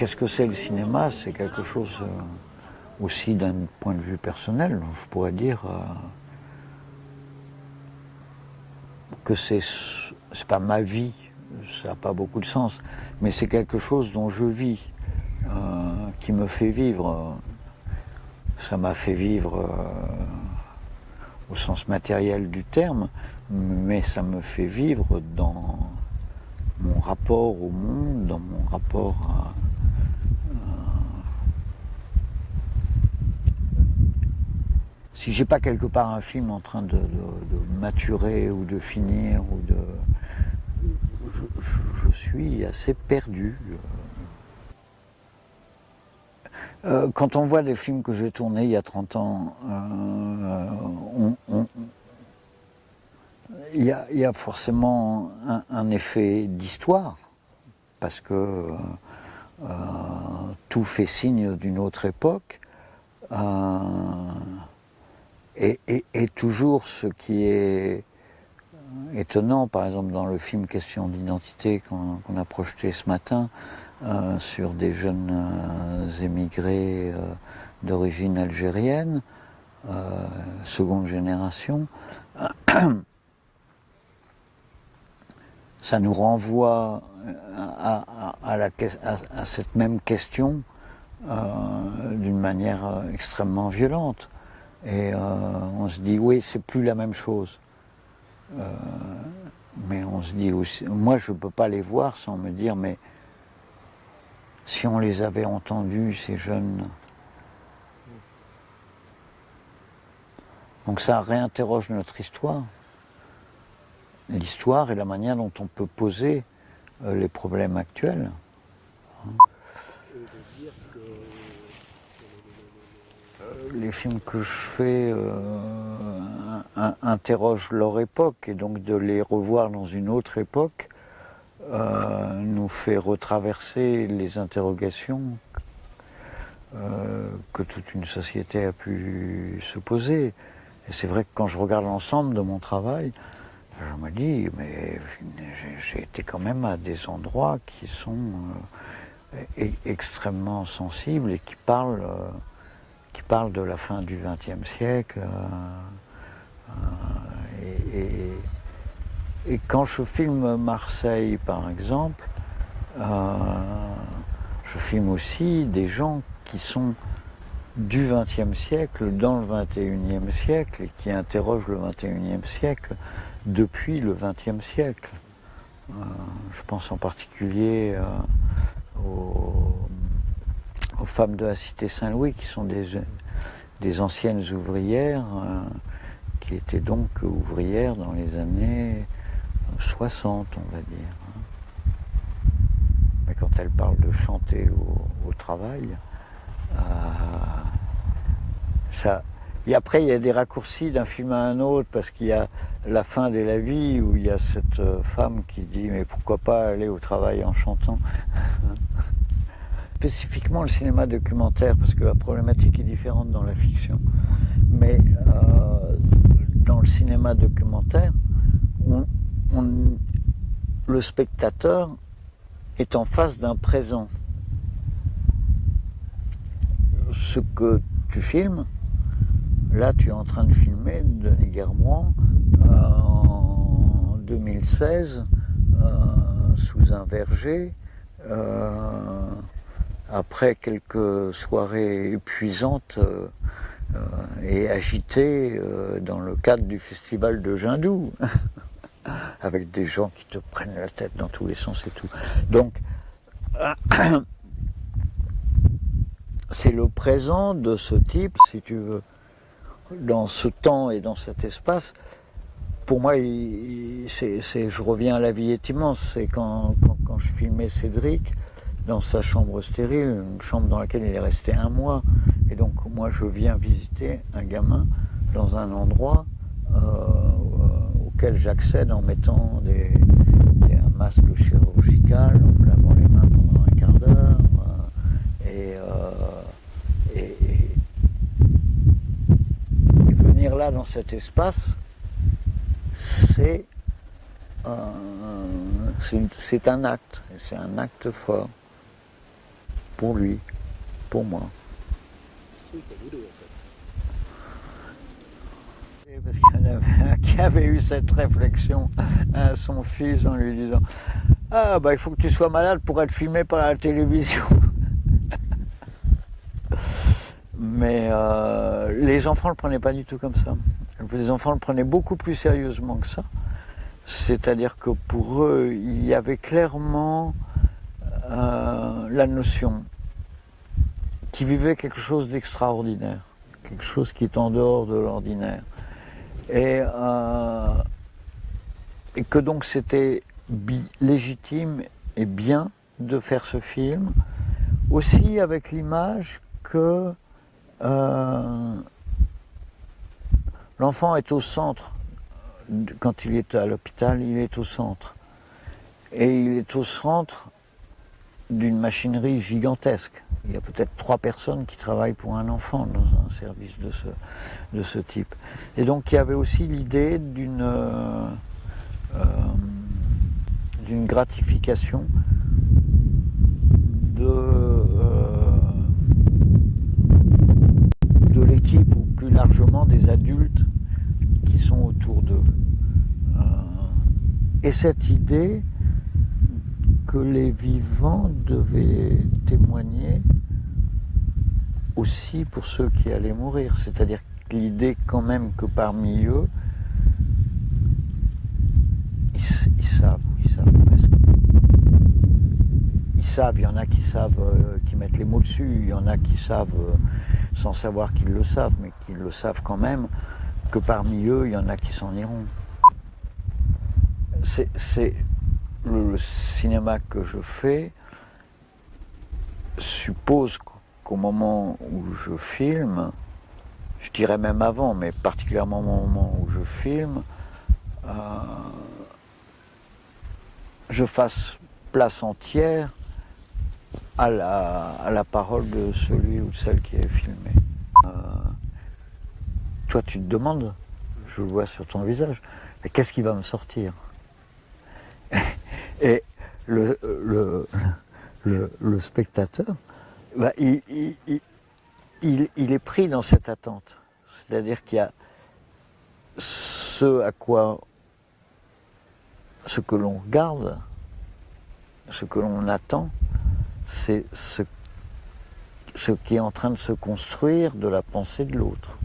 qu'est-ce que c'est le cinéma? C'est quelque chose aussi d'un point de vue personnel. Je pourrais dire que c'est pas ma vie, ça n'a pas beaucoup de sens, mais c'est quelque chose dont je vis, qui me fait vivre. Ça m'a fait vivre au sens matériel du terme, mais ça me fait vivre dans mon rapport au monde, dans mon rapport à... Si j'ai pas quelque part un film en train de maturer ou de finir, ou de... je suis assez perdu. Quand on voit des films que j'ai tournés il y a 30 ans, il y a forcément un effet d'histoire, parce que tout fait signe d'une autre époque. Et toujours ce qui est étonnant, par exemple dans le film Question d'identité qu'on a projeté ce matin, sur des jeunes émigrés d'origine algérienne, seconde génération, ça nous renvoie à cette même question d'une manière extrêmement violente. Et on se dit, oui, c'est plus la même chose. Mais on se dit aussi, moi je ne peux pas les voir sans me dire, mais si on les avait entendus, ces jeunes. Donc ça réinterroge notre histoire. L'histoire et la manière dont on peut poser les problèmes actuels. Les films que je fais interrogent leur époque, et donc de les revoir dans une autre époque nous fait retraverser les interrogations que toute une société a pu se poser. Et c'est vrai que quand je regarde l'ensemble de mon travail, je me dis, mais j'ai été quand même à des endroits qui sont extrêmement sensibles et qui parlent de la fin du XXe siècle. Et quand je filme Marseille, par exemple, je filme aussi des gens qui sont du XXe siècle, dans le XXIe siècle, et qui interrogent le XXIe siècle depuis le XXe siècle. Je pense en particulier aux femmes de la cité Saint-Louis, qui sont des anciennes ouvrières, qui étaient donc ouvrières dans les années 60, on va dire. Mais quand elles parlent de chanter au travail, ça... Et après, il y a des raccourcis d'un film à un autre, parce qu'il y a La fin de la vie, où il y a cette femme qui dit « mais pourquoi pas aller au travail en chantant ?» Spécifiquement le cinéma documentaire, parce que la problématique est différente dans la fiction. Mais dans le cinéma documentaire, le spectateur est en face d'un présent. Ce que tu filmes, là tu es en train de filmer Denis Guermois en 2016 sous un verger, après quelques soirées épuisantes et agitées dans le cadre du festival de Jindou, avec des gens qui te prennent la tête dans tous les sens et tout. Donc, c'est le présent de ce type, si tu veux, dans ce temps et dans cet espace. Pour moi, je reviens à La vie est immense. C'est quand je filmais Cédric dans sa chambre stérile, une chambre dans laquelle il est resté 1 mois. Et donc, moi, je viens visiter un gamin dans un endroit auquel j'accède en mettant un masque chirurgical, en me lavant les mains pendant un quart d'heure. Et venir là, dans cet espace, c'est un acte, et c'est un acte fort. pour lui, pour moi. Oui, pour vous deux en fait. Et parce qu'il y en avait un qui avait eu cette réflexion à son fils en lui disant « Ah, bah il faut que tu sois malade pour être filmé par la télévision. » Mais les enfants ne le prenaient pas du tout comme ça. Les enfants le prenaient beaucoup plus sérieusement que ça. C'est-à-dire que pour eux, il y avait clairement la notion qu'ils vivaient quelque chose d'extraordinaire, quelque chose qui est en dehors de l'ordinaire. Et que donc c'était légitime et bien de faire ce film, aussi avec l'image que l'enfant est au centre. Quand il est à l'hôpital, il est au centre. Et il est au centre d'une machinerie gigantesque. Il y a peut-être 3 personnes qui travaillent pour un enfant dans un service de ce type. Et donc il y avait aussi l'idée d'une gratification de l'équipe, ou plus largement des adultes qui sont autour d'eux. Et cette idée que les vivants devaient témoigner aussi pour ceux qui allaient mourir. C'est-à-dire l'idée quand même que parmi eux, ils savent presque. Ils savent, il y en a qui savent, qui mettent les mots dessus, il y en a qui savent sans savoir qu'ils le savent, mais qu'ils le savent quand même, que parmi eux, il y en a qui s'en iront. C'est le cinéma que je fais suppose qu'au moment où je filme, je dirais même avant, mais particulièrement au moment où je filme, je fasse place entière à la parole de celui ou de celle qui est filmé. Toi, tu te demandes, je le vois sur ton visage, mais qu'est-ce qui va me sortir? Et le spectateur, bah, il est pris dans cette attente. C'est-à-dire qu'il y a ce que l'on regarde, ce que l'on attend, c'est ce qui est en train de se construire de la pensée de l'autre.